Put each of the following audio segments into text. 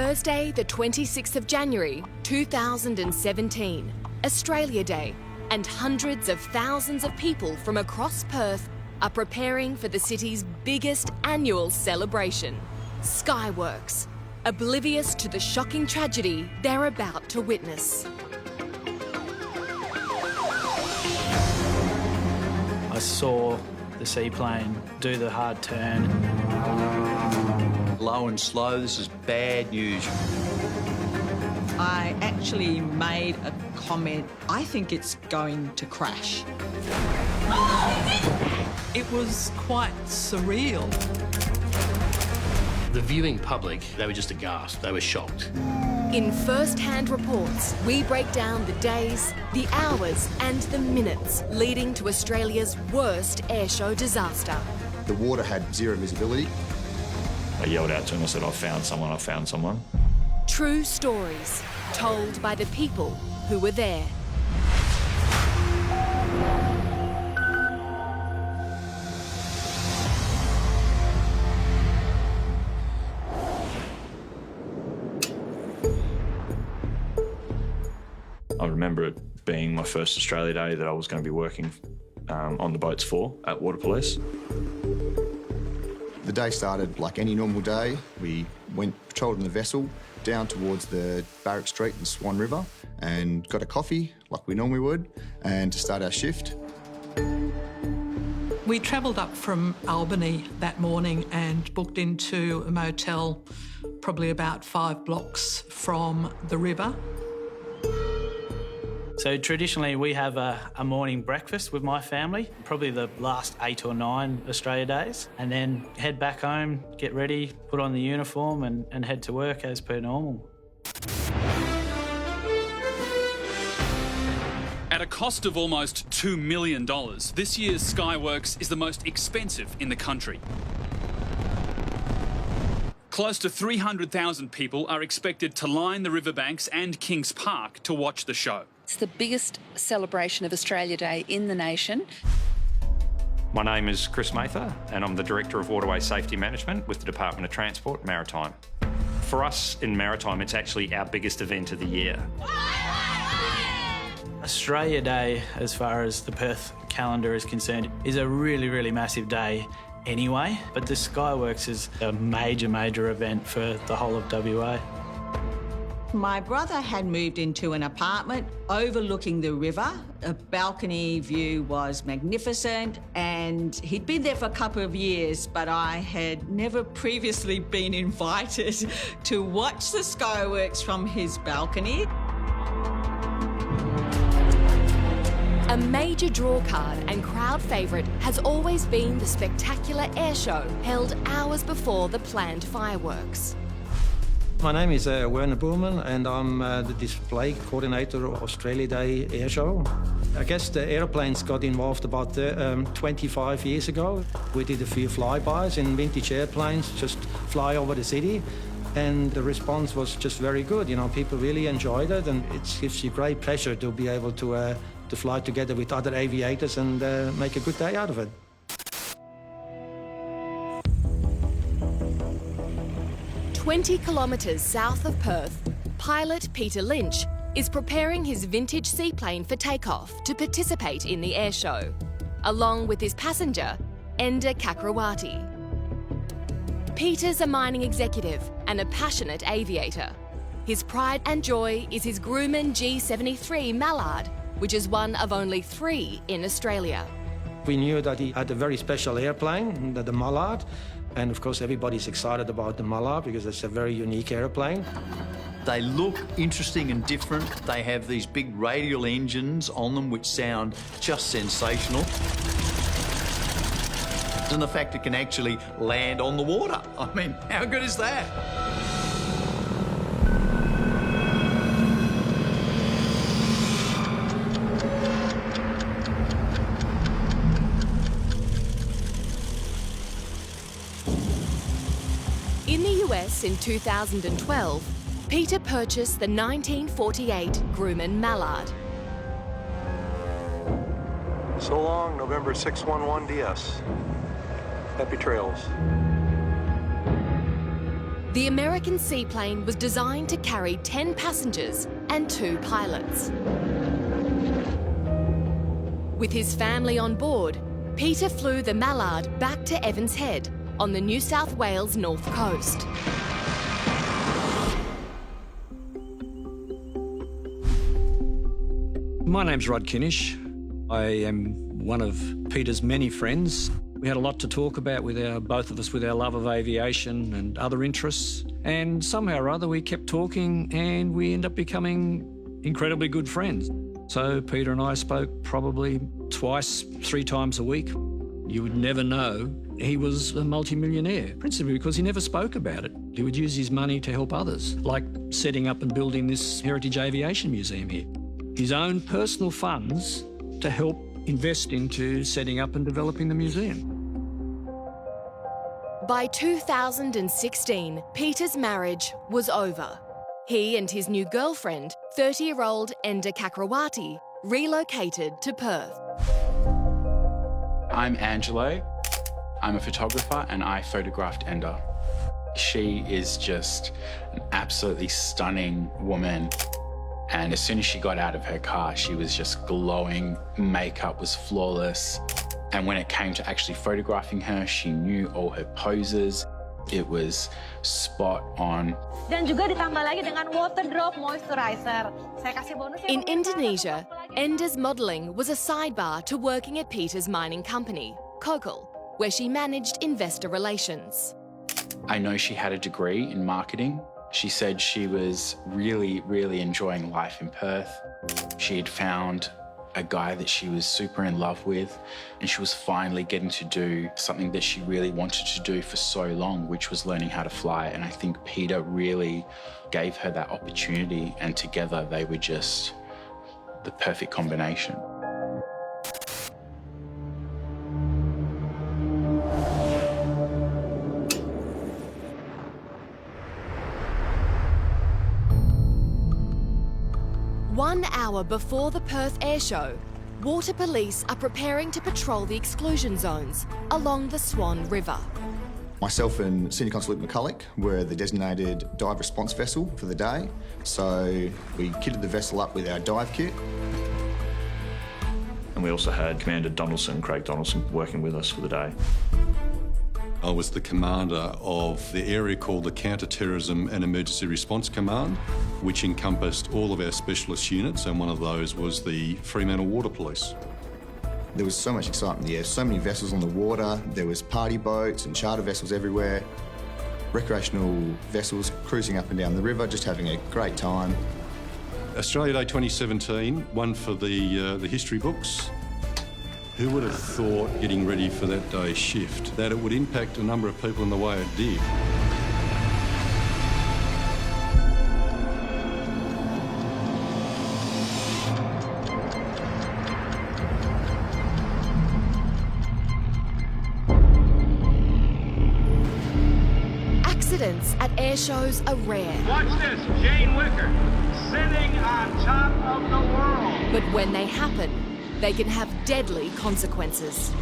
Thursday, the 26th of January, 2017, Australia Day, and hundreds of thousands of people from across Perth are preparing for the city's biggest annual celebration, Skyworks, oblivious to the shocking tragedy they're about to witness. I saw the seaplane do the hard turn. Low and slow, this is bad news. I actually made a comment, I think it's going to crash. It was quite surreal. The viewing public, they were just aghast, they were shocked. In first-hand reports, we break down the days, the hours and the minutes leading to Australia's worst airshow disaster. The water had zero visibility. I yelled out to him, I said, "I found someone, I found someone." True stories told by the people who were there. I remember it being my first Australia Day that I was going to be working on the boats for at Water Police. The day started like any normal day. We went patrolled in the vessel down towards the Barrack Street and Swan River and got a coffee like we normally would and to start our shift. We travelled up from Albany that morning and booked into a motel probably about 5 blocks from the river. So traditionally we have a morning breakfast with my family, probably the last 8 or 9 Australia Days, and then head back home, get ready, put on the uniform and head to work as per normal. At a cost of almost $2 million, this year's Skyworks is the most expensive in the country. Close to 300,000 people are expected to line the riverbanks and Kings Park to watch the show. It's the biggest celebration of Australia Day in the nation. My name is Chris Mather and I'm the Director of Waterway Safety Management with the Department of Transport Maritime. For us in Maritime, it's actually our biggest event of the year. Australia Day, as far as the Perth calendar is concerned, is a really, really massive day anyway, but the Skyworks is a major event for the whole of WA. My brother had moved into an apartment overlooking the river. A balcony view was magnificent and he'd been there for a couple of years, but I had never previously been invited to watch the Skyworks from his balcony. A major drawcard and crowd favourite has always been the spectacular airshow held hours before the planned fireworks. My name is Werner Boerman and I'm the display coordinator of Australia Day Airshow. I guess the airplanes got involved about 25 years ago. We did a few flybys in vintage airplanes, just fly over the city, and the response was just very good. You know, people really enjoyed it, and it gives you great pleasure to be able to fly together with other aviators and make a good day out of it. "20 kilometres south of Perth, pilot Peter Lynch is preparing his vintage seaplane for takeoff to participate in the airshow, along with his passenger, Enda Kakrawati. Peter's a mining executive and a passionate aviator. His pride and joy is his Grumman G73 Mallard, which is one of only 3 in Australia. We knew that he had a very special airplane, the Mallard, and of course everybody's excited about the Mallard because it's a very unique airplane. They look interesting and different. They have these big radial engines on them which sound just sensational. And the fact it can actually land on the water. I mean, how good is that? In the US in 2012, Peter purchased the 1948 Grumman Mallard. So long, November 611 DS. Happy trails. The American seaplane was designed to carry 10 passengers and 2 pilots. With his family on board, Peter flew the Mallard back to Evans Head on the New South Wales north coast. My name's Rod Kinnish. I am one of Peter's many friends. We had a lot to talk about with both of us with our love of aviation and other interests. And somehow or other we kept talking and we ended up becoming incredibly good friends. So Peter and I spoke probably twice, 3 times a week. You would never know he was a multimillionaire, principally because he never spoke about it. He would use his money to help others, like setting up and building this Heritage Aviation Museum here. His own personal funds to help invest into setting up and developing the museum. By 2016, Peter's marriage was over. He and his new girlfriend, 30-year-old Enda Kakrawati, relocated to Perth. I'm Angelo. I'm a photographer and I photographed Enda. She is just an absolutely stunning woman. And as soon as she got out of her car, she was just glowing. Makeup was flawless. And when it came to actually photographing her, she knew all her poses. It was spot on. Dan juga ditambah lagi dengan water drop moisturizer. Saya kasih bonus. In Indonesia, Enda's modelling was a sidebar to working at Peter's mining company, Kokal, where she managed investor relations. I know she had a degree in marketing. She said she was really, really enjoying life in Perth. She had found a guy that she was super in love with, and she was finally getting to do something that she really wanted to do for so long, which was learning how to fly. And I think Peter really gave her that opportunity, and together they were just the perfect combination. One hour before the Perth Air Show, water police are preparing to patrol the exclusion zones along the Swan River. Myself and Senior Constable Luke McCulloch were the designated dive response vessel for the day. So we kitted the vessel up with our dive kit. And we also had Commander Craig Donaldson, working with us for the day. I was the commander of the area called the Counter-Terrorism and Emergency Response Command, which encompassed all of our specialist units, and one of those was the Fremantle Water Police. There was so much excitement in the air, so many vessels on the water. There was party boats and charter vessels everywhere. Recreational vessels cruising up and down the river, just having a great time. Australia Day 2017, one for the history books. Who would have thought, getting ready for that day's shift, that it would impact a number of people in the way it did? Accidents at air shows are rare. Watch this, Jane Wicker, sitting on top of the world. But when they happen, they can have deadly consequences.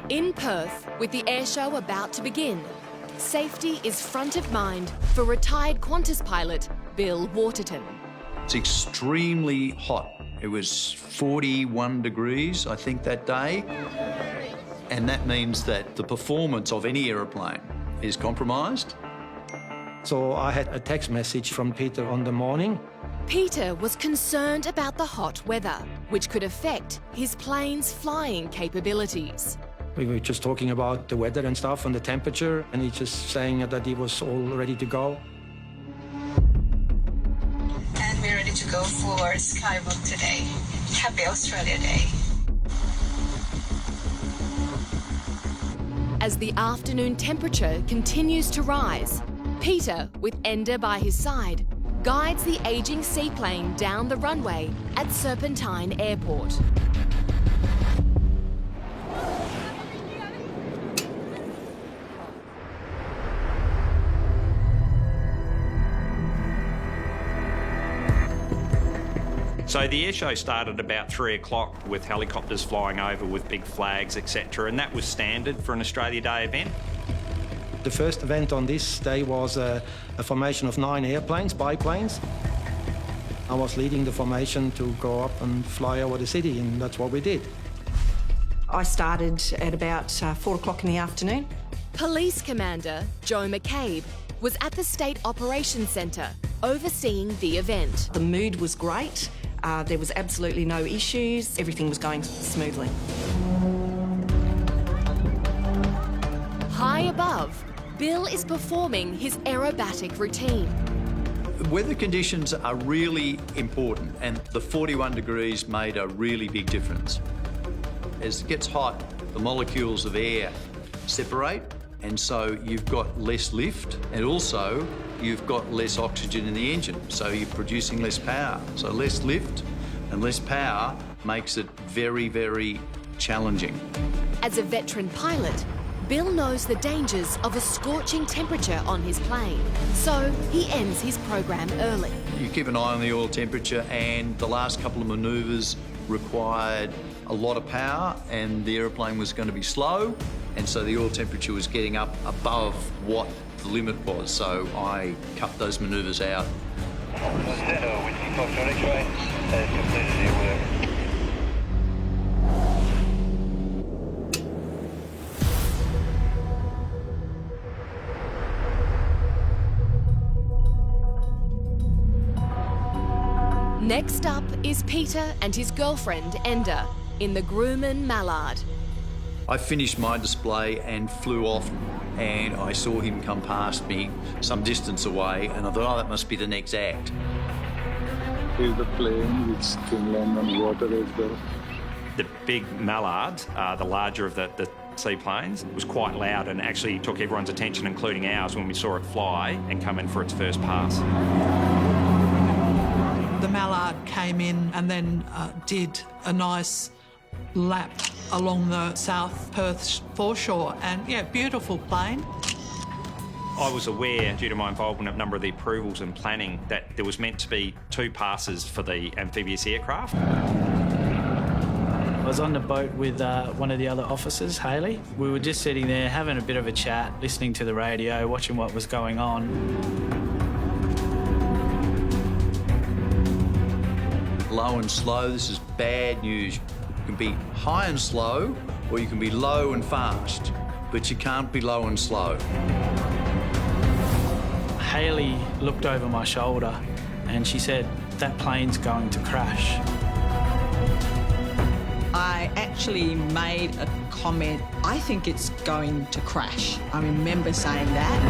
In Perth, with the air show about to begin, safety is front of mind for retired Qantas pilot Bill Waterton. It's extremely hot. It was 41 degrees, I think, that day. And that means that the performance of any aeroplane is compromised. So I had a text message from Peter on the morning. Peter was concerned about the hot weather, which could affect his plane's flying capabilities. We were just talking about the weather and stuff and the temperature, and he's just saying that he was all ready to go. And we're ready to go for Skywalk today. Happy Australia Day. As the afternoon temperature continues to rise, Peter, with Enda by his side, guides the ageing seaplane down the runway at Serpentine Airport. So the airshow started about 3 o'clock with helicopters flying over with big flags, etc., and that was standard for an Australia Day event. The first event on this day was a formation of 9 airplanes, biplanes. I was leading the formation to go up and fly over the city, and that's what we did. I started at about 4 o'clock in the afternoon. Police Commander Joe McCabe was at the State Operations Centre overseeing the event. The mood was great. There was absolutely no issues. Everything was going smoothly. High above, Bill is performing his aerobatic routine. Weather conditions are really important, and the 41 degrees made a really big difference. As it gets hot, the molecules of air separate, and so you've got less lift, and also you've got less oxygen in the engine, so you're producing less power. So less lift and less power makes it very, very challenging. As a veteran pilot, Bill knows the dangers of a scorching temperature on his plane, so he ends his program early. You keep an eye on the oil temperature, and the last couple of manoeuvres required a lot of power, and the aeroplane was going to be slow, and so the oil temperature was getting up above what the limit was, so I cut those manoeuvres out. Next up is Peter and his girlfriend, Enda, in the Grumman Mallard. I finished my display and flew off, and I saw him come past me some distance away, and I thought, oh, that must be the next act. Here's the plane which can land on water as well. The big Mallard, the larger of the seaplanes, was quite loud and actually took everyone's attention, including ours, when we saw it fly and come in for its first pass. The Mallard came in and then did a nice lap along the South Perth foreshore, and yeah, beautiful plane. I was aware, due to my involvement of a number of the approvals and planning, that there was meant to be 2 passes for the amphibious aircraft. I was on the boat with one of the other officers, Hayley. We were just sitting there having a bit of a chat, listening to the radio, watching what was going on. Low and slow, this is bad news. You can be high and slow, or you can be low and fast, but you can't be low and slow. Hayley looked over my shoulder and she said, "That plane's going to crash." I actually made a comment, I think it's going to crash. I remember saying that.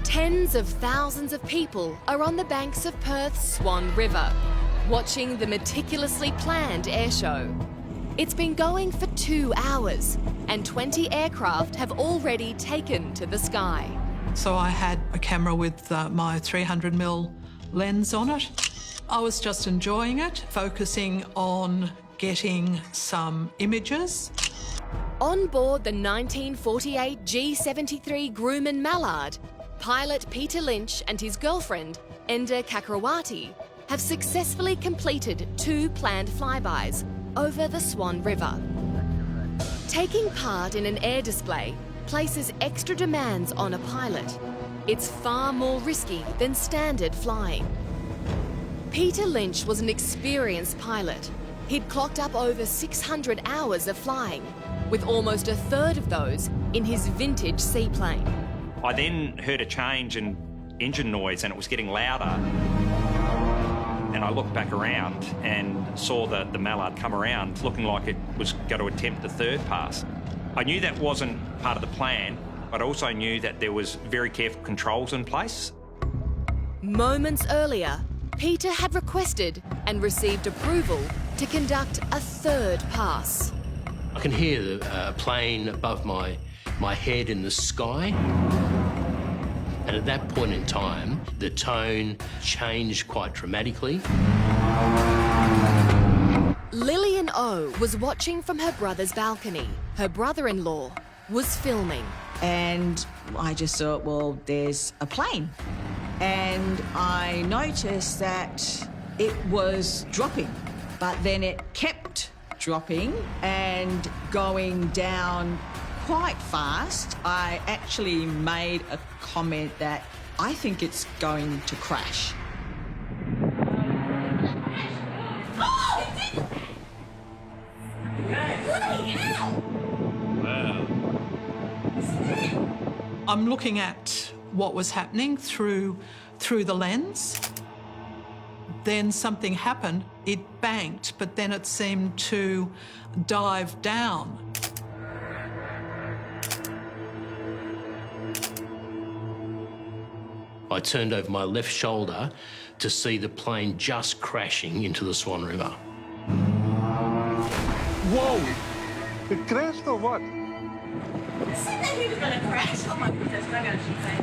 Tens of thousands of people are on the banks of Perth's Swan River, watching the meticulously planned airshow. It's been going for 2 hours, and 20 aircraft have already taken to the sky. So I had a camera with my 300mm lens on it. I was just enjoying it, focusing on getting some images. On board the 1948 G-73 Grumman Mallard, pilot Peter Lynch and his girlfriend, Enda Kakrawati, have successfully completed 2 planned flybys over the Swan River. Taking part in an air display places extra demands on a pilot. It's far more risky than standard flying. Peter Lynch was an experienced pilot. He'd clocked up over 600 hours of flying, with almost a third of those in his vintage seaplane. I then heard a change in engine noise and it was getting louder. And I looked back around and saw the Mallard come around looking like it was going to attempt the 3rd pass. I knew that wasn't part of the plan. but I also knew that there was very careful controls in place. Moments earlier, Peter had requested and received approval to conduct a third pass. I can hear a plane above my head in the sky. And at that point in time, the tone changed quite dramatically. Lillian O was watching from her brother's balcony. Her brother-in-law was filming. And I just thought, well, there's a plane. And I noticed that it was dropping, but then it kept dropping and going down quite fast. I actually made a comment that I think it's going to crash. I'm looking at what was happening through the lens. Then something happened. It banked, but then it seemed to dive down. I turned over my left shoulder to see the plane just crashing into the Swan River. Whoa! It crashed or what? Said that he was going to crash. Oh my goodness, what did she say?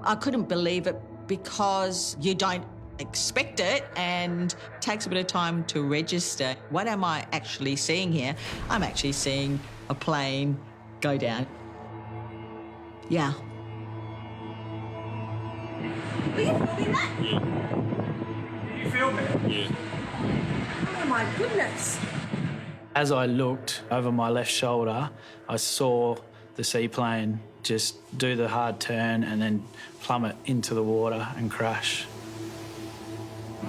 I couldn't believe it because you don't expect it and it takes a bit of time to register. What am I actually seeing here? I'm actually seeing a plane go down. Yeah. Were you filming that? Yeah. Did you film it? Yeah. Oh my goodness. As I looked over my left shoulder, I saw the seaplane just do the hard turn and then plummet into the water and crash. It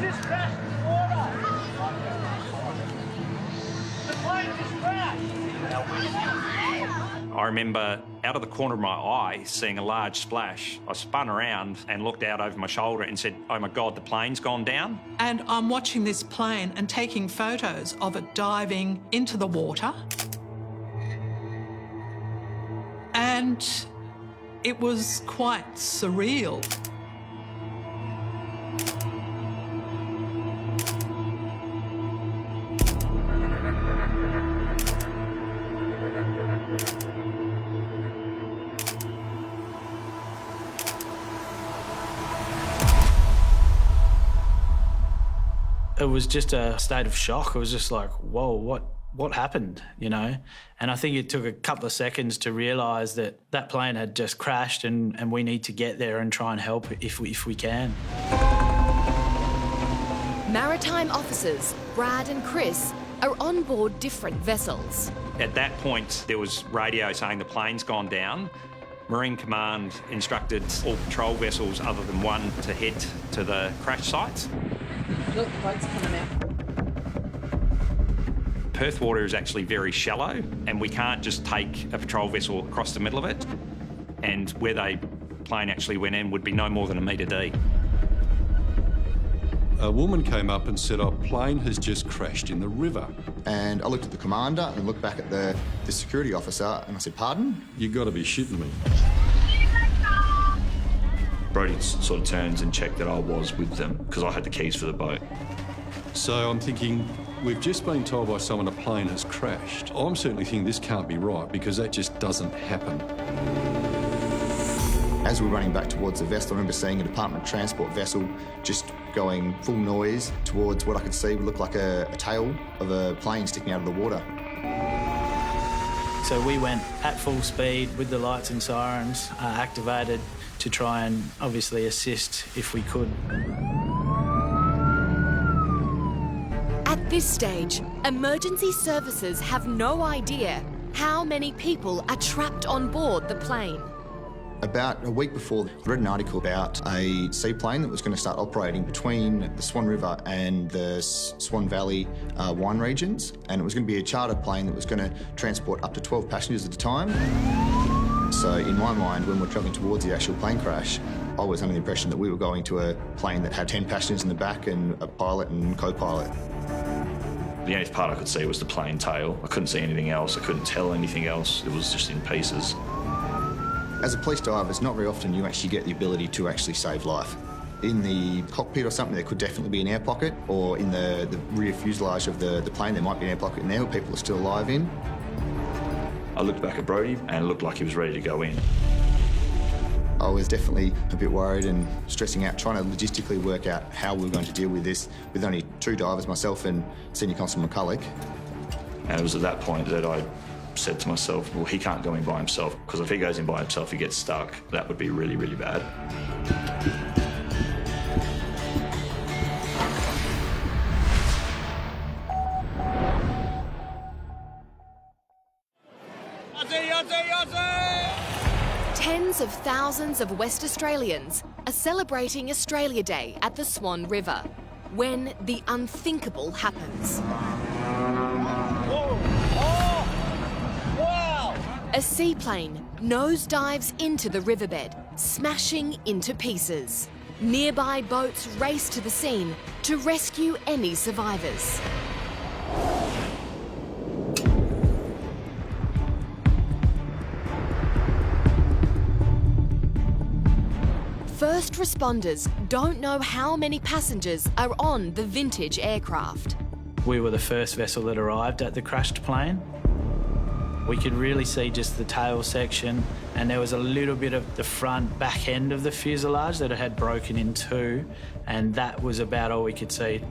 just crashed in the water. The plane just crashed. I remember out of the corner of my eye seeing a large splash. I spun around and looked out over my shoulder and said, oh my God, the plane's gone down. And I'm watching this plane and taking photos of it diving into the water. And it was quite surreal. It was just a state of shock. It was just like, whoa, what happened, you know? And I think it took a couple of seconds to realise that that plane had just crashed and we need to get there and try and help if we can. Maritime officers Brad and Chris are on board different vessels. At that point, there was radio saying the plane's gone down. Marine Command instructed all patrol vessels other than one to head to the crash sites. Look, the boat's coming out. Perth water is actually very shallow and we can't just take a patrol vessel across the middle of it, and where the plane actually went in would be no more than a metre deep. A woman came up and said, "Our plane has just crashed in the river." And I looked at the commander and looked back at the security officer and I said, "Pardon?" You got to be shitting me. Brody sort of turns and checked that I was with them because I had the keys for the boat. So I'm thinking, we've just been told by someone a plane has crashed. I'm certainly thinking this can't be right because that just doesn't happen. As we were running back towards the vessel, I remember seeing a Department of Transport vessel just going full noise towards what I could see would look like a tail of a plane sticking out of the water. So we went at full speed with the lights and sirens activated to try and obviously assist if we could. At this stage, emergency services have no idea how many people are trapped on board the plane. About a week before, I read an article about a seaplane that was going to start operating between the Swan River and the Swan Valley wine regions, and it was going to be a charter plane that was going to transport up to 12 passengers at a time. So in my mind, when we're travelling towards the actual plane crash, I was under the impression that we were going to a plane that had 10 passengers in the back and a pilot and co-pilot. The only part I could see was the plane tail. I couldn't see anything else. I couldn't tell anything else. It was just in pieces. As a police diver, it's not very often you actually get the ability to actually save life. In the cockpit or something, there could definitely be an air pocket, or in the rear fuselage of the plane, there might be an air pocket in there where people are still alive in. I looked back at Brodie and it looked like he was ready to go in. I was definitely a bit worried and stressing out, trying to logistically work out how we were going to deal with this with only 2 divers, myself and Senior Constable McCulloch. And it was at that point that I said to myself, well, he can't go in by himself, because if he goes in by himself, he gets stuck. That would be really, really bad. Tens of thousands of West Australians are celebrating Australia Day at the Swan River, when the unthinkable happens. A seaplane nosedives into the riverbed, smashing into pieces. Nearby boats race to the scene to rescue any survivors. First responders don't know how many passengers are on the vintage aircraft. We were the first vessel that arrived at the crashed plane. We could really see just the tail section, and there was a little bit of the front back end of the fuselage that it had broken in two, and that was about all we could see.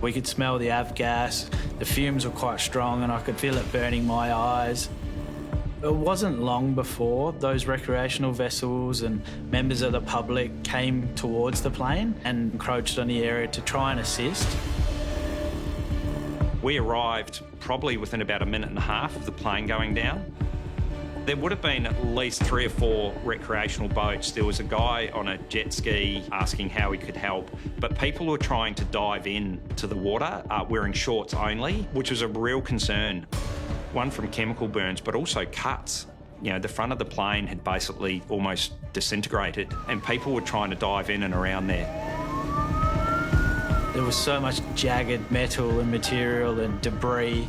We could smell the avgas, the fumes were quite strong, and I could feel it burning my eyes. It wasn't long before those recreational vessels and members of the public came towards the plane and encroached on the area to try and assist. We arrived probably within about a minute and a half of the plane going down. There would have been at least 3 or 4 recreational boats. There was a guy on a jet ski asking how he could help, but people were trying to dive in to the water wearing shorts only, which was a real concern. One from chemical burns, but also cuts. You know, the front of the plane had basically almost disintegrated, and people were trying to dive in and around there. There was so much jagged metal and material and debris.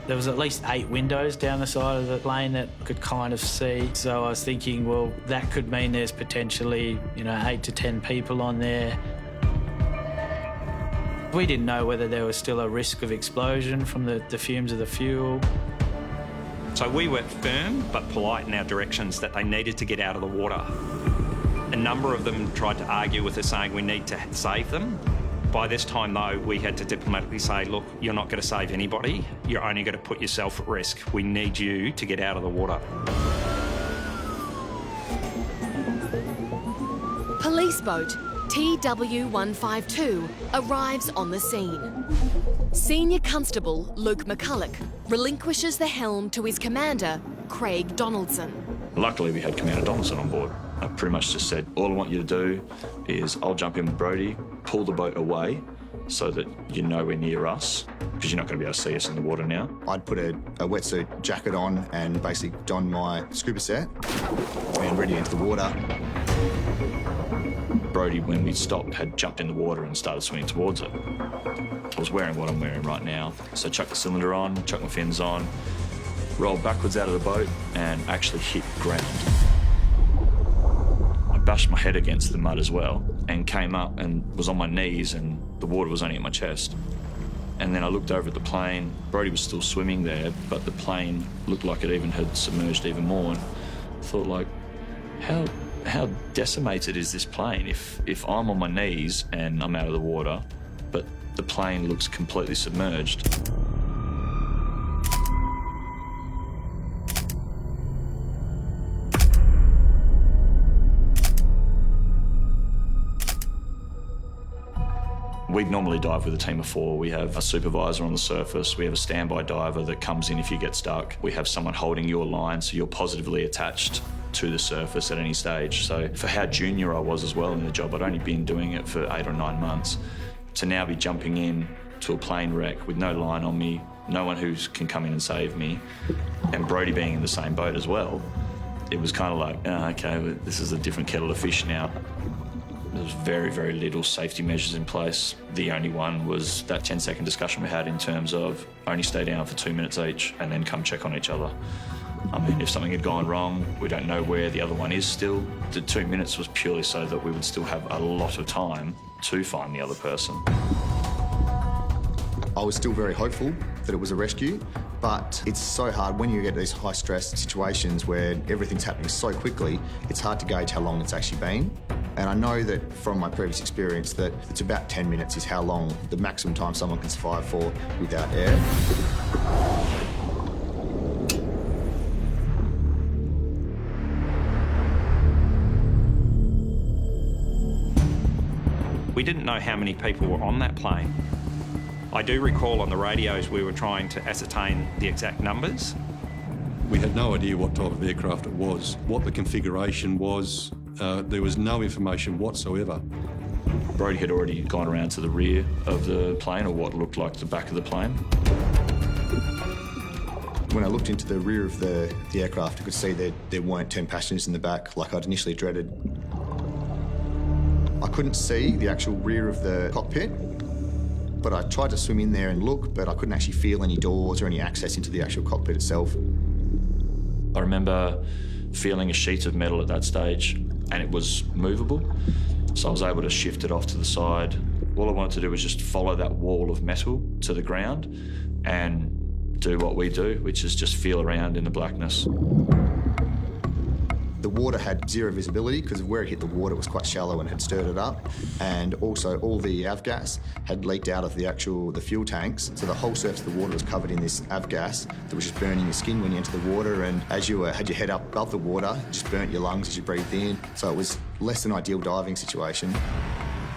There was at least 8 windows down the side of the plane that I could kind of see. So I was thinking, well, that could mean there's potentially, 8 to 10 people on there. We didn't know whether there was still a risk of explosion from the fumes of the fuel. So we were firm but polite in our directions that they needed to get out of the water. A number of them tried to argue with us, saying we need to save them. By this time, though, we had to diplomatically say, look, you're not going to save anybody. You're only going to put yourself at risk. We need you to get out of the water. Police boat TW152 arrives on the scene. Senior Constable Luke McCulloch relinquishes the helm to his commander, Craig Donaldson. Luckily, we had Commander Donaldson on board. I pretty much just said, all I want you to do is I'll jump in with Brodie, pull the boat away so that you're nowhere near us, because you're not going to be able to see us in the water now. I'd put a wetsuit jacket on and basically don my scuba set and ready into the water. Brodie, when we stopped, had jumped in the water and started swimming towards it. I was wearing what I'm wearing right now, so chuck the cylinder on, chuck my fins on, rolled backwards out of the boat and actually hit ground. I bashed my head against the mud as well and came up and was on my knees, and the water was only at my chest. And then I looked over at the plane. Brodie was still swimming there, but the plane looked like it even had submerged even more. And I thought, like, how decimated is this plane if I'm on my knees and I'm out of the water, but the plane looks completely submerged. We'd normally dive with a team of 4. We have a supervisor on the surface. We have a standby diver that comes in if you get stuck. We have someone holding your line so you're positively attached to the surface at any stage. So for how junior I was as well in the job, I'd only been doing it for 8 or 9 months. To now be jumping in to a plane wreck with no line on me, no one who can come in and save me, and Brodie being in the same boat as well, it was kind of like, okay, this is a different kettle of fish now. There was very, very little safety measures in place. The only one was that 10-second discussion we had in terms of only stay down for 2 minutes each and then come check on each other. I mean, if something had gone wrong, we don't know where the other one is still. The 2 minutes was purely so that we would still have a lot of time to find the other person. I was still very hopeful that it was a rescue, but it's so hard when you get these high-stress situations where everything's happening so quickly, it's hard to gauge how long it's actually been. And I know that from my previous experience that it's about 10 minutes is how long the maximum time someone can survive for without air. We didn't know how many people were on that plane. I do recall on the radios we were trying to ascertain the exact numbers. We had no idea what type of aircraft it was, what the configuration was. There was no information whatsoever. Brodie had already gone around to the rear of the plane, or what looked like the back of the plane. When I looked into the rear of the aircraft, I could see that there weren't 10 passengers in the back like I'd initially dreaded. I couldn't see the actual rear of the cockpit, but I tried to swim in there and look, but I couldn't actually feel any doors or any access into the actual cockpit itself. I remember feeling a sheet of metal at that stage, and it was movable, so I was able to shift it off to the side. All I wanted to do was just follow that wall of metal to the ground and do what we do, which is just feel around in the blackness. The water had zero visibility because of where it hit the water was quite shallow and had stirred it up, and also all the avgas had leaked out of the fuel tanks, so the whole surface of the water was covered in this avgas that was just burning your skin when you entered the water, and as you had your head up above the water, it just burnt your lungs as you breathed in, so it was less than ideal diving situation.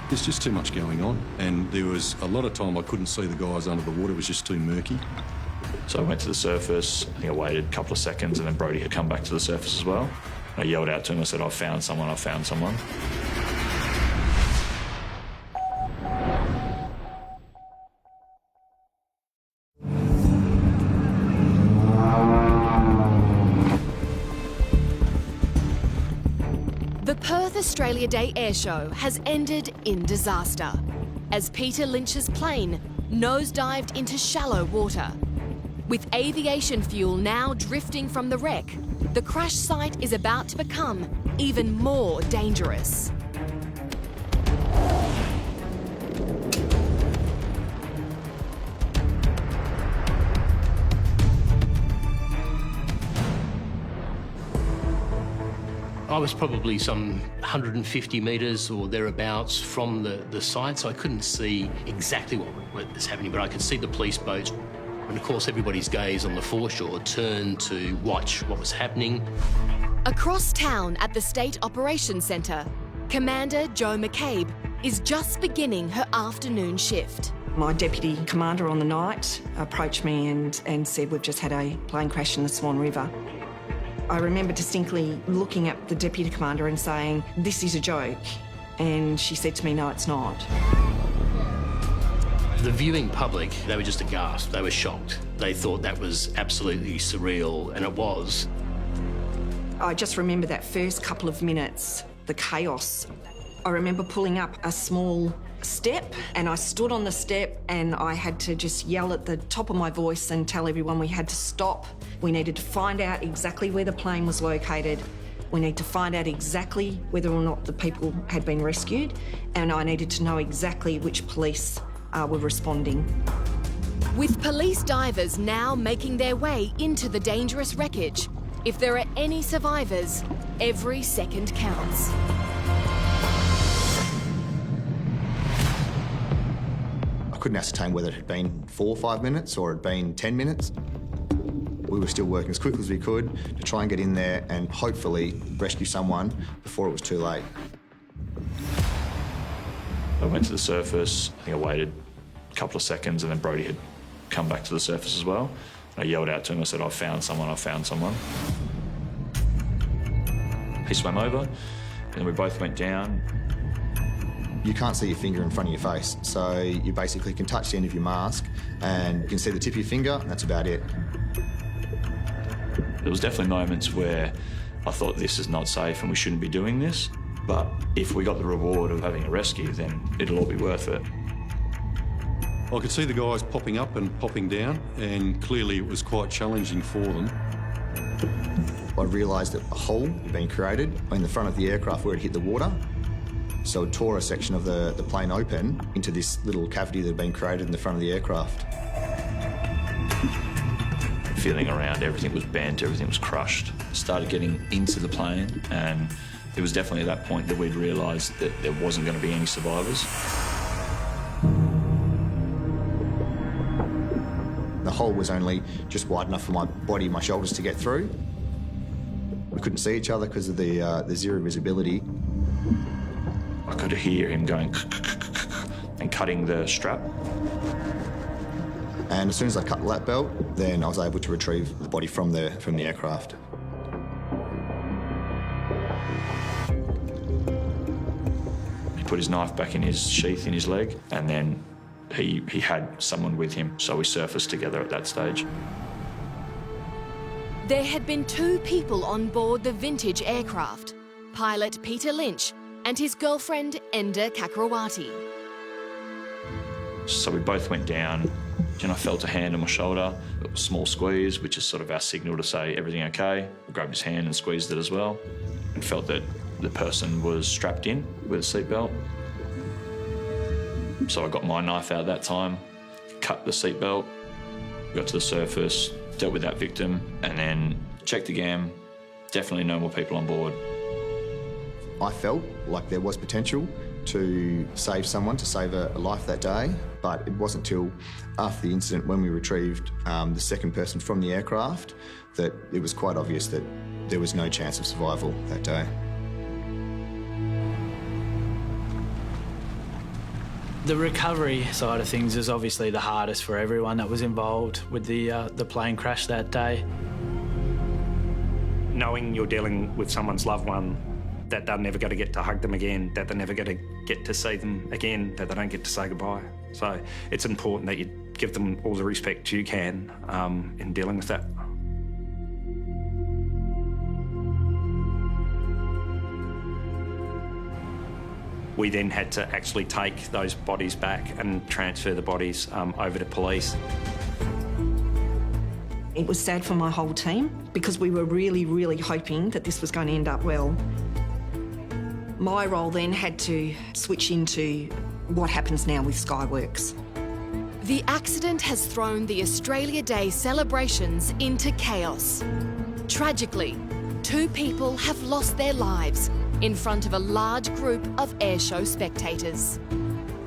There's just too much going on, and there was a lot of time I couldn't see the guys under the water. It was just too murky. So I went to the surface. I think I waited a couple of seconds, and then Brodie had come back to the surface as well. I yelled out to him, I said, "I've found someone, I've found someone." The Perth Australia Day Airshow has ended in disaster as Peter Lynch's plane nosedived into shallow water. With aviation fuel now drifting from the wreck, the crash site is about to become even more dangerous. I was probably some 150 metres or thereabouts from the site, so I couldn't see exactly what was happening, but I could see the police boats. And of course, everybody's gaze on the foreshore turned to watch what was happening. Across town at the State Operations Centre, Commander Jo McCabe is just beginning her afternoon shift. My deputy commander on the night approached me and said, "We've just had a plane crash in the Swan River." I remember distinctly looking at the deputy commander and saying, "This is a joke." And she said to me, "No, it's not." The viewing public, they were just aghast. They were shocked. They thought that was absolutely surreal, and it was. I just remember that first couple of minutes, the chaos. I remember pulling up a small step, and I stood on the step and I had to just yell at the top of my voice and tell everyone we had to stop. We needed to find out exactly where the plane was located. We need to find out exactly whether or not the people had been rescued, and I needed to know exactly which police were responding. With police divers now making their way into the dangerous wreckage, if there are any survivors, every second counts. I couldn't ascertain whether it had been 4 or 5 minutes or it had been 10 minutes. We were still working as quickly as we could to try and get in there and hopefully rescue someone before it was too late. I went to the surface. I think I waited a couple of seconds, and then Brodie had come back to the surface as well. I yelled out to him, I said, "I've found someone, I've found someone." He swam over, and we both went down. You can't see your finger in front of your face, so you basically can touch the end of your mask and you can see the tip of your finger, and that's about it. There was definitely moments where I thought this is not safe and we shouldn't be doing this. But if we got the reward of having a rescue, then it'll all be worth it. I could see the guys popping up and popping down, and clearly it was quite challenging for them. I realised that a hole had been created in the front of the aircraft where it hit the water. So it tore a section of the plane open into this little cavity that had been created in the front of the aircraft. Feeling around, everything was bent, everything was crushed. Started getting into the plane, and it was definitely at that point that we'd realised that there wasn't going to be any survivors. The hole was only just wide enough for my body and my shoulders to get through. We couldn't see each other because of the zero visibility. I could hear him going and cutting the strap. And as soon as I cut the lap belt, then I was able to retrieve the body from the aircraft. He put his knife back in his sheath in his leg, and then he had someone with him, so we surfaced together at that stage. There had been 2 people on board the vintage aircraft, pilot Peter Lynch and his girlfriend Enda Kakrawati. So we both went down, and I felt a hand on my shoulder, a small squeeze, which is sort of our signal to say, everything okay? I grabbed his hand and squeezed it as well, and felt that the person was strapped in with a seatbelt. So I got my knife out that time, cut the seatbelt, got to the surface, dealt with that victim, and then checked again. Definitely no more people on board. I felt like there was potential to save someone, to save a life that day, but it wasn't till after the incident when we retrieved the second person from the aircraft that it was quite obvious that there was no chance of survival that day. The recovery side of things is obviously the hardest for everyone that was involved with the plane crash that day. Knowing you're dealing with someone's loved one, that they're never going to get to hug them again, that they're never going to get to see them again, that they don't get to say goodbye. So it's important that you give them all the respect you can in dealing with that. We then had to actually take those bodies back and transfer the bodies over to police. It was sad for my whole team because we were really, really hoping that this was going to end up well. My role then had to switch into what happens now with Skyworks. The accident has thrown the Australia Day celebrations into chaos. Tragically, 2 people have lost their lives in front of a large group of airshow spectators.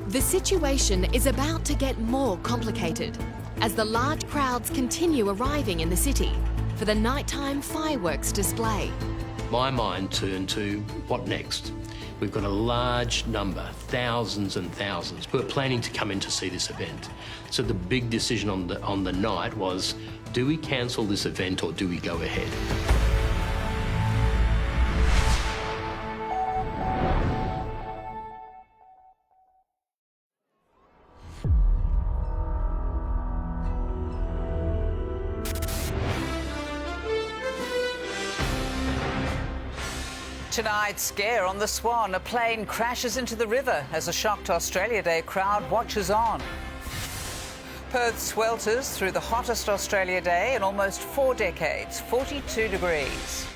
The situation is about to get more complicated as the large crowds continue arriving in the city for the nighttime fireworks display. My mind turned to what next? We've got a large number, thousands and thousands, who are planning to come in to see this event. So the big decision on the night was, do we cancel this event or do we go ahead? Tonight's scare on the Swan. A plane crashes into the river as a shocked Australia Day crowd watches on. Perth swelters through the hottest Australia Day in almost 4 decades, 42 degrees.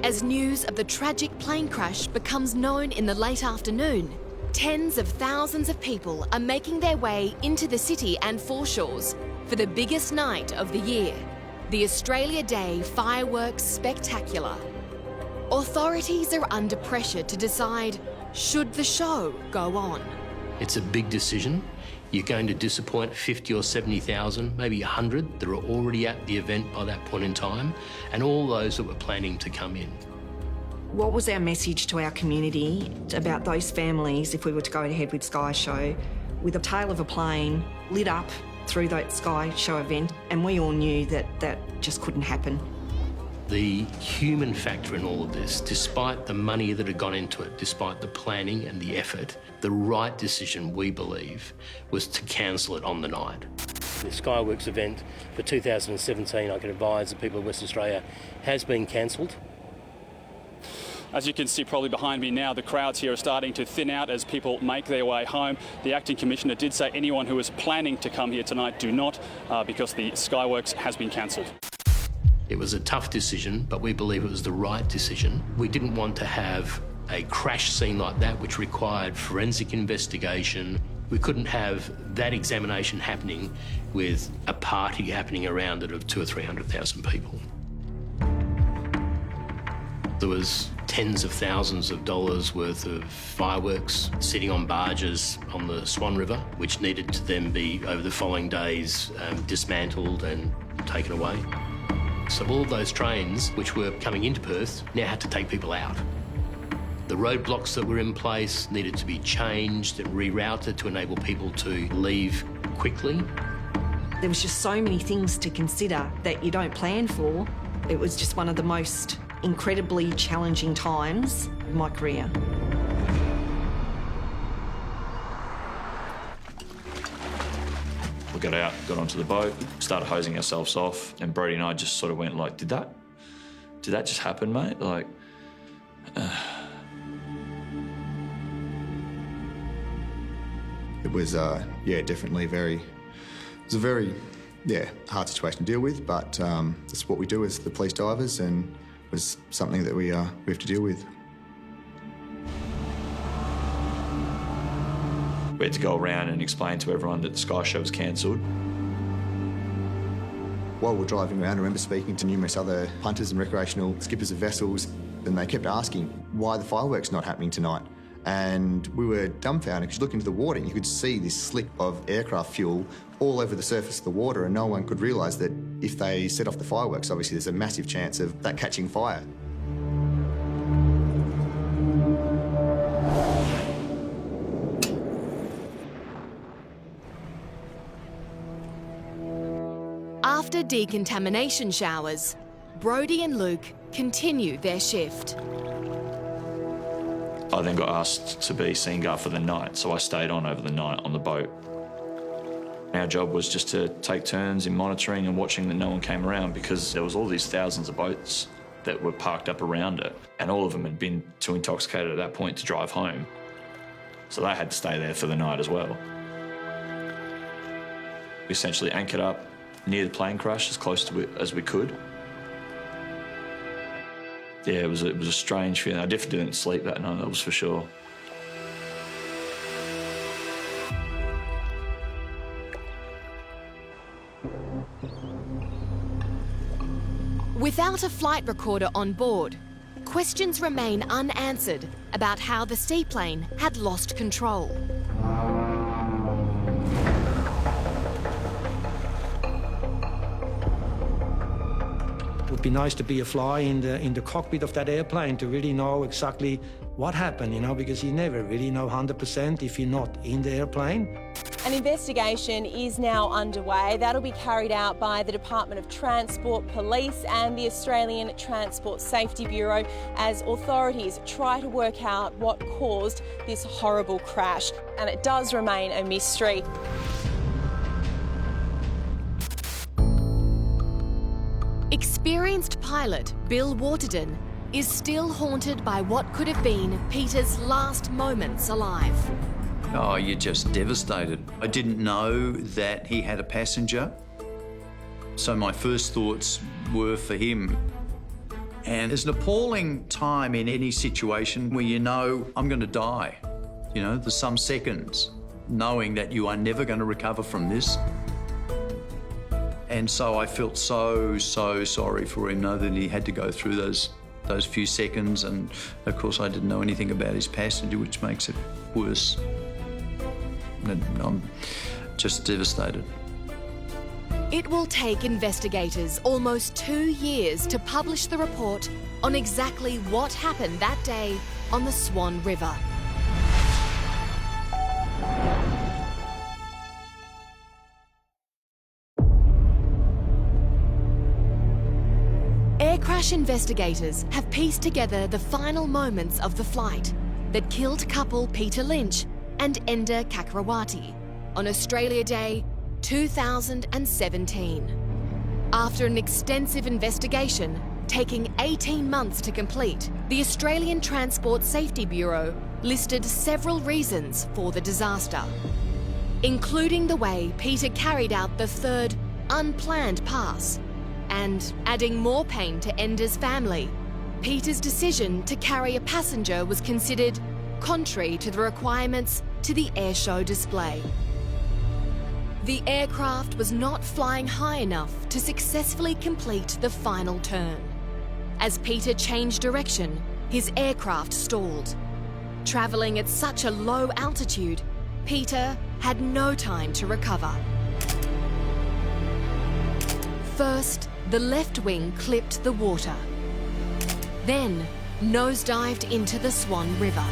As news of the tragic plane crash becomes known in the late afternoon, tens of thousands of people are making their way into the city and foreshores for the biggest night of the year, the Australia Day Fireworks Spectacular. Authorities are under pressure to decide, should the show go on? It's a big decision. You're going to disappoint 50 or 70,000, maybe 100 that are already at the event by that point in time, and all those that were planning to come in. What was our message to our community about those families if we were to go ahead with Sky Show, with a tail of a plane lit up through that Sky Show event, and we all knew that that just couldn't happen. The human factor in all of this, despite the money that had gone into it, despite the planning and the effort, the right decision, we believe, was to cancel it on the night. The Skyworks event for 2017, I can advise the people of Western Australia, has been cancelled. As you can see probably behind me now, the crowds here are starting to thin out as people make their way home. The acting commissioner did say anyone who is planning to come here tonight do not, because the Skyworks has been cancelled. It was a tough decision, but we believe it was the right decision. We didn't want to have a crash scene like that, which required forensic investigation. We couldn't have that examination happening with a party happening around it of 200,000 or 300,000 people. There was tens of thousands of dollars worth of fireworks sitting on barges on the Swan River, which needed to then be, over the following days, dismantled and taken away. So all of those trains which were coming into Perth now had to take people out. The roadblocks that were in place needed to be changed and rerouted to enable people to leave quickly. There was just so many things to consider that you don't plan for. It was just one of the most incredibly challenging times of my career. We got out, got onto the boat, started hosing ourselves off, and Brody and I just sort of went like, did that just happen, mate? Like, It was, definitely it was a very, hard situation to deal with, but that's what we do as the police divers, and it was something that we have to deal with. we had to go around and explain to everyone that the Sky Show was cancelled. While we're driving around, I remember speaking to numerous other punters and recreational skippers of vessels, and they kept asking why the fireworks not happening tonight. And we were dumbfounded because you look into the water and you could see this slick of aircraft fuel all over the surface of the water, and no one could realise that if they set off the fireworks, obviously there's a massive chance of that catching fire. After decontamination showers, Brodie and Luke continue their shift. I then got asked to be scene guard for the night, so I stayed on over the night on the boat. Our job was just to take turns in monitoring and watching that no one came around, because there was all these thousands of boats that were parked up around it, and all of them had been too intoxicated at that point to drive home. So they had to stay there for the night as well. We essentially anchored up near the plane crash as close to it as we could. Yeah, it was a strange feeling. I definitely didn't sleep that night, that was for sure. Without a flight recorder on board, questions remain unanswered about how the seaplane had lost control. It would be nice to be a fly in the cockpit of that airplane to really know exactly what happened, you know, because you never really know 100% if you're not in the airplane. An investigation is now underway. That'll be carried out by the Department of Transport, Police and the Australian Transport Safety Bureau as authorities try to work out what caused this horrible crash. And it does remain a mystery. Experienced pilot Bill Waterden is still haunted by what could have been Peter's last moments alive. Oh, you're just devastated. I didn't know that he had a passenger, so my first thoughts were for him. And it's an appalling time in any situation where you know, I'm going to die. You know, there's some seconds knowing that you are never going to recover from this. And so I felt so sorry for him, know that he had to go through those few seconds. And of course, I didn't know anything about his passenger, which makes it worse. And I'm just devastated. It will take investigators almost 2 years to publish the report on exactly what happened that day on the Swan River. Air crash investigators have pieced together the final moments of the flight that killed couple Peter Lynch and Enda Kakrawati on Australia Day 2017. After an extensive investigation, taking 18 months to complete, the Australian Transport Safety Bureau listed several reasons for the disaster, including the way Peter carried out the third unplanned pass and, adding more pain to Ender's family, Peter's decision to carry a passenger was considered contrary to the requirements to the airshow display. The aircraft was not flying high enough to successfully complete the final turn. As Peter changed direction, his aircraft stalled. Travelling at such a low altitude, Peter had no time to recover. First, the left wing clipped the water, then nosedived into the Swan River.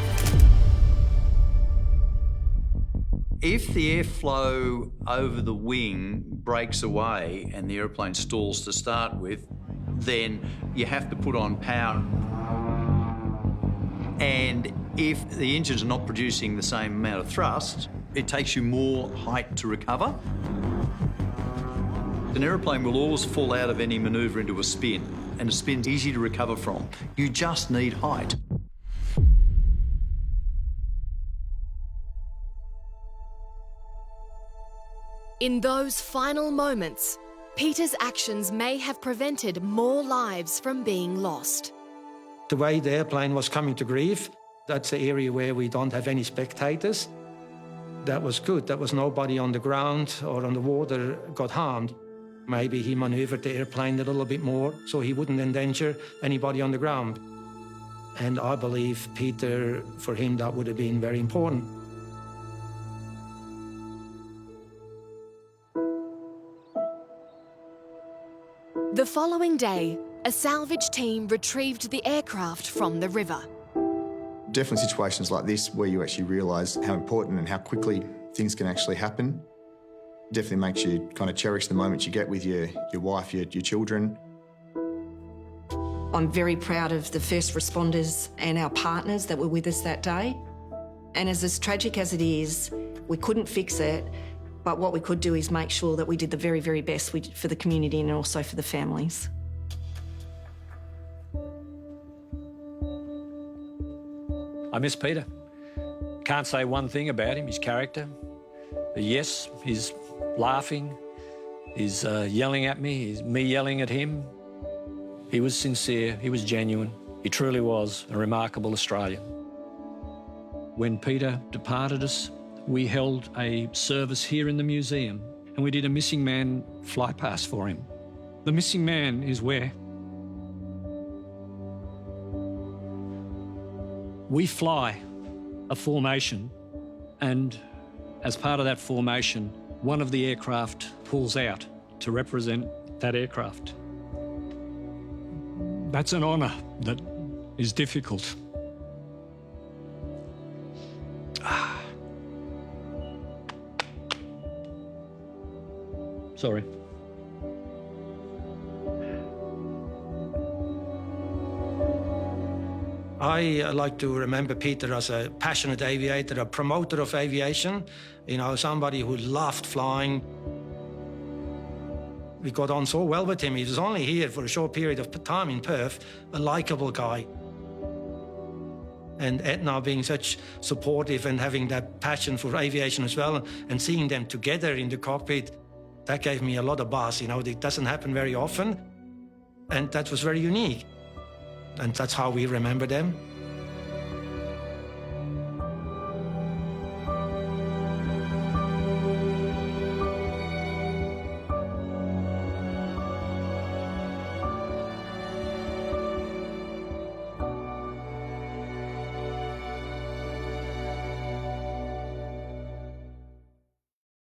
If the airflow over the wing breaks away and the aeroplane stalls to start with, then you have to put on power. And if the engines are not producing the same amount of thrust, it takes you more height to recover. An aeroplane will always fall out of any manoeuvre into a spin, and a spin's easy to recover from. You just need height. In those final moments, Peter's actions may have prevented more lives from being lost. The way the airplane was coming to grief, that's the area where we don't have any spectators. That was good. There was nobody on the ground or on the water got harmed. Maybe he manoeuvred the airplane a little bit more so he wouldn't endanger anybody on the ground. And I believe Peter, for him, that would have been very important. The following day, a salvage team retrieved the aircraft from the river. Definitely situations like this where you actually realise how important and how quickly things can actually happen. Definitely makes you kind of cherish the moments you get with your wife, your children. I'm very proud of the first responders and our partners that were with us that day. And as tragic as it is, we couldn't fix it, but what we could do is make sure that we did the very, very best for the community and also for the families. I miss Peter. Can't say one thing about him, his character. Yes, he's laughing, he's yelling at me, he's me yelling at him. He was sincere, he was genuine. He truly was a remarkable Australian. When Peter departed us, we held a service here in the museum and we did a missing man fly past for him. The missing man is where? We fly a formation, and as part of that formation, one of the aircraft pulls out to represent that aircraft. That's an honour that is difficult. Sorry. I like to remember Peter as a passionate aviator, a promoter of aviation, you know, somebody who loved flying. We got on so well with him. He was only here for a short period of time in Perth, a likeable guy. And Edna being such supportive and having that passion for aviation as well, and seeing them together in the cockpit, that gave me a lot of buzz. You know, it doesn't happen very often, and that was very unique. And that's how we remember them.